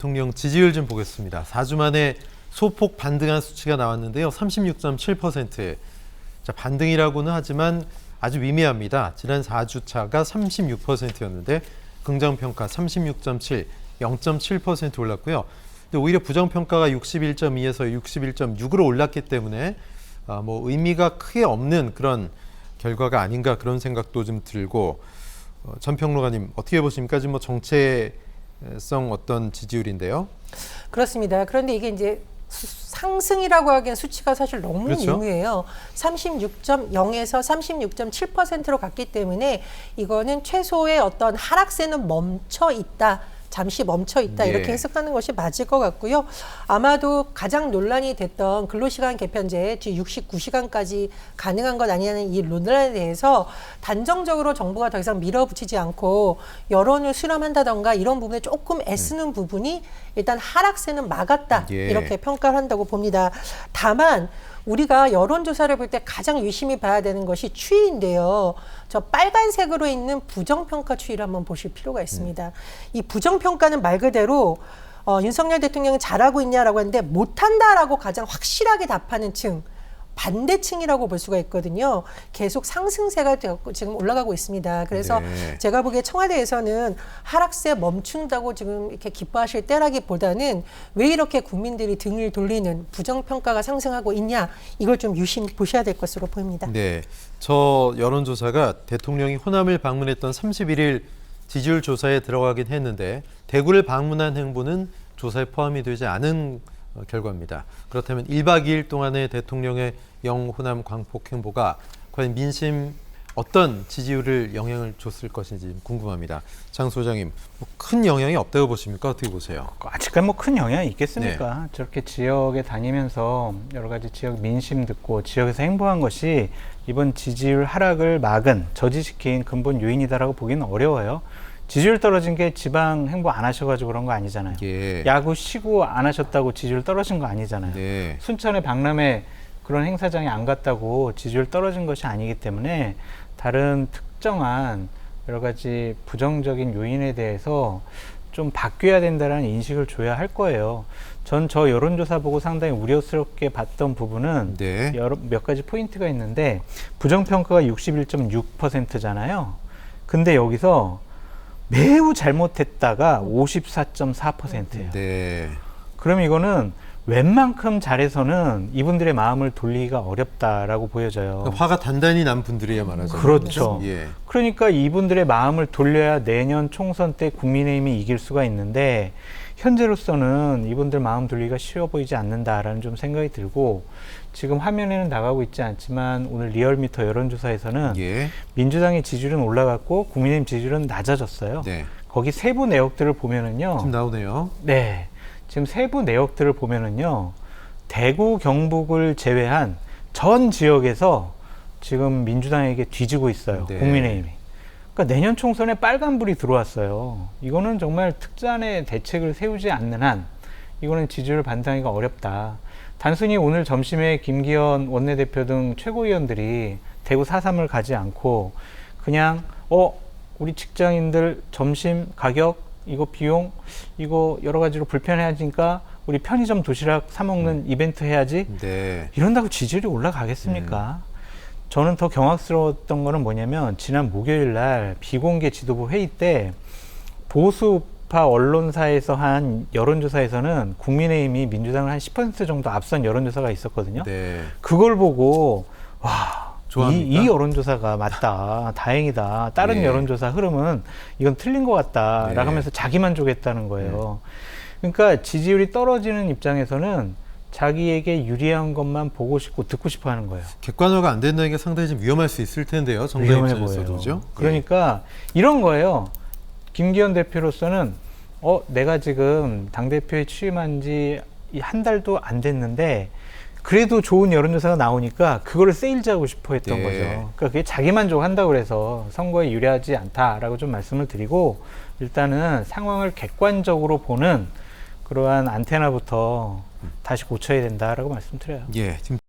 대통령 지지율 좀 보겠습니다. 4주 만에 소폭 반등한 수치가 나왔는데요. 36.7%. 자, 반등이라고는 하지만 아주 미미합니다. 지난 4주 차가 36%였는데 긍정평가 36.7, 0.7% 올랐고요. 근데 오히려 부정평가가 61.2에서 61.6으로 올랐기 때문에 뭐 의미가 크게 없는 그런 결과가 아닌가 그런 생각도 좀 들고, 전 평론가님 어떻게 보십니까? 지금 뭐 정체성 어떤 지지율인데요? 그렇습니다. 그런데 이게 이제 상승이라고 하기엔 수치가 사실 너무 그렇죠? 미미해요. 36.0에서 36.7%로 갔기 때문에 이거는 최소의 어떤 하락세는 멈춰 있다. 잠시 멈춰 있다 이렇게 해석하는 것이 맞을 것 같고요. 아마도 가장 논란이 됐던 근로시간 개편제 69시간까지 가능한 것 아니냐는 이 논란에 대해서 단정적으로 정부가 더 이상 밀어붙이지 않고 여론을 수렴한다던가 이런 부분에 조금 애쓰는 부분이 일단 하락세는 막았다 이렇게 평가를 한다고 봅니다. 다만 우리가 여론조사를 볼 때 가장 유심히 봐야 되는 것이 추이인데요. 저 빨간색으로 있는 부정평가 추이를 한번 보실 필요가 있습니다. 이 부정평가는 말 그대로 윤석열 대통령이 잘하고 있냐라고 하는데 못한다라고 가장 확실하게 답하는 층, 반대층이라고 볼 수가 있거든요. 계속 상승세가 지금 올라가고 있습니다. 그래서 제가 보기에 청와대에서는 하락세 멈춘다고 지금 이렇게 기뻐하실 때라기보다는 왜 이렇게 국민들이 등을 돌리는 부정평가가 상승하고 있냐, 이걸 좀 유심히 보셔야 될 것으로 보입니다. 네, 저 여론조사가 대통령이 호남을 방문했던 31일 지지율 조사에 들어가긴 했는데 대구를 방문한 행보는 조사에 포함이 되지 않은 결과입니다. 그렇다면 1박 2일 동안의 대통령의 영호남 광폭 행보가 과연 민심 어떤 지지율을 영향을 줬을 것인지 궁금합니다. 장 소장님, 큰 영향이 없다고 보십니까? 어떻게 보세요? 아직까지 뭐 큰 영향이 있겠습니까? 네. 저렇게 지역에 다니면서 여러 가지 지역 민심 듣고 지역에서 행보한 것이 이번 지지율 하락을 막은, 저지시킨 근본 요인이다라고 보기는 어려워요. 지지율 떨어진 게 지방 행보 안 하셔가지고 그런 거 아니잖아요. 야구 쉬고 안 하셨다고 지지율 떨어진 거 아니잖아요. 순천에 박람회 그런 행사장에 안 갔다고 지지율 떨어진 것이 아니기 때문에 다른 특정한 여러 가지 부정적인 요인에 대해서 좀 바뀌어야 된다는 인식을 줘야 할 거예요. 전 저 여론조사 보고 상당히 우려스럽게 봤던 부분은 몇 가지 포인트가 있는데, 부정평가가 61.6%잖아요. 근데 여기서 매우 잘못했다가 54.4%예요. 그럼 이거는 웬만큼 잘해서는 이분들의 마음을 돌리기가 어렵다라고 보여져요. 그러니까 화가 단단히 난 분들이야 말하죠. 그렇죠. 그러니까 이분들의 마음을 돌려야 내년 총선 때 국민의힘이 이길 수가 있는데, 현재로서는 이분들 마음 돌리기가 쉬워 보이지 않는다라는 좀 생각이 들고, 지금 화면에는 나가고 있지 않지만 오늘 리얼미터 여론조사에서는 민주당의 지지율은 올라갔고 국민의힘 지지율은 낮아졌어요. 거기 세부 내역들을 보면은요. 지금 나오네요. 네. 지금 세부 내역들을 보면은요. 대구, 경북을 제외한 전 지역에서 지금 민주당에게 뒤지고 있어요. 국민의힘이. 그러니까 내년 총선에 빨간불이 들어왔어요. 이거는 정말 특단의 대책을 세우지 않는 한 이거는 지지율 반등하기가 어렵다. 단순히 오늘 점심에 김기현 원내대표 등 최고위원들이 대구 4.3을 가지 않고 그냥 우리 직장인들 점심 가격, 이거 비용, 이거 여러 가지로 불편해지니까 우리 편의점 도시락 사 먹는 이벤트 해야지. 이런다고 지지율이 올라가겠습니까? 저는 더 경악스러웠던 거는 뭐냐면, 지난 목요일 날 비공개 지도부 회의 때 보수파 언론사에서 한 여론조사에서는 국민의힘이 민주당을 한 10% 정도 앞선 여론조사가 있었거든요. 그걸 보고 이 여론조사가 맞다, 다행이다, 다른 여론조사 흐름은 이건 틀린 것 같다 라고 하면서 자기만족했다는 거예요. 그러니까 지지율이 떨어지는 입장에서는 자기에게 유리한 것만 보고 싶고 듣고 싶어 하는 거예요. 객관화가 안 된다는 게 상당히 좀 위험할 수 있을 텐데요. 정당 입장에서도죠. 그러니까 이런 거예요. 김기현 대표로서는 내가 지금 당대표에 취임한 지 한 달도 안 됐는데 그래도 좋은 여론조사가 나오니까 그거를 세일즈하고 싶어 했던 거죠. 그러니까 그게 자기만족한다고 그래서 선거에 유리하지 않다라고 좀 말씀을 드리고, 일단은 상황을 객관적으로 보는 그러한 안테나부터 다시 고쳐야 된다라고 말씀드려요. 지금